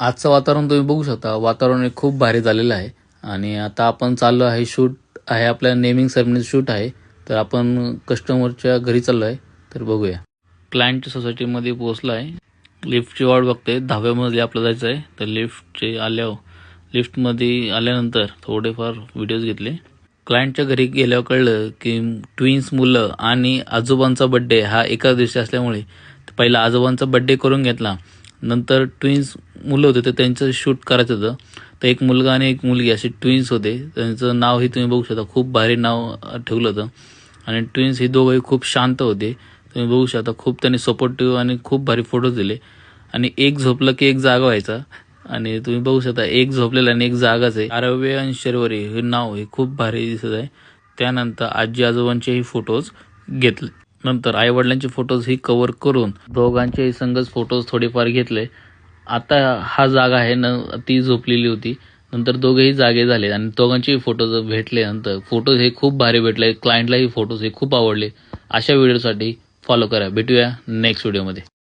आजचं वातावरण तुम्ही बघू शकता. वातावरण हे खूप भारी झालेलं आहे आणि आता आपण चाललो आहे. शूट आहे आपल्या नेमिंग सेरेमनीचं शूट आहे. तर आपण कस्टमरच्या घरी चाललो आहे. तर बघूया. क्लायंटच्या सोसायटीमध्ये पोहोचलो आहे. लिफ्टची वाट बघते. 10व्या मजली आपल्याला जायचं आहे. तर लिफ्टमध्ये आल्यानंतर थोडेफार व्हिडिओज घेतले. क्लायंटच्या घरी गेल्यावर कळलं की ट्विन्स मुलं आणि आजोबांचा बड्डे हा एकाच दिवशी असल्यामुळे पहिला आजोबांचा बड्डे करून घेतला. नंतर ट्विन्स मुलं होते तर त्यांचं शूट करायचं होतं. तर एक मुलगा आणि एक मुलगी असे ट्विन्स होते. त्यांचं नावही तुम्ही बघू शकता. खूप भारी नाव ठेवलं होतं आणि ट्विन्स ही दोघंही खूप शांत होते. तुम्ही बघू शकता. खूप त्यांनी सपोर्टिव्ह आणि खूप भारी फोटोज दिले आणि एक झोपलं की एक जागा व्हायचा आणि तुम्ही बघू शकता एक झोपलेला आणि एक जागाच आहे. आरव्य आणि शर्वरी हे नाव हे खूप भारी दिसत आहे. त्यानंतर आजी आजोबांचेही फोटोज घेतले. नंतर आईवडिलांचे फोटोज ही कव्हर करून दोघांचेही संगच फोटोज थोडेफार घेतले. आता हा जागा आहे ना, ती झोपलेली होती. नंतर दोघेही जागे झाले आणि दोघांचेही फोटोज भेटले. नंतर फोटोज हे खूप भारी भेटले. क्लायंटलाही फोटोज हे खूप आवडले. अशा व्हिडिओसाठी फॉलो करा. भेटूया नेक्स्ट व्हिडिओमध्ये.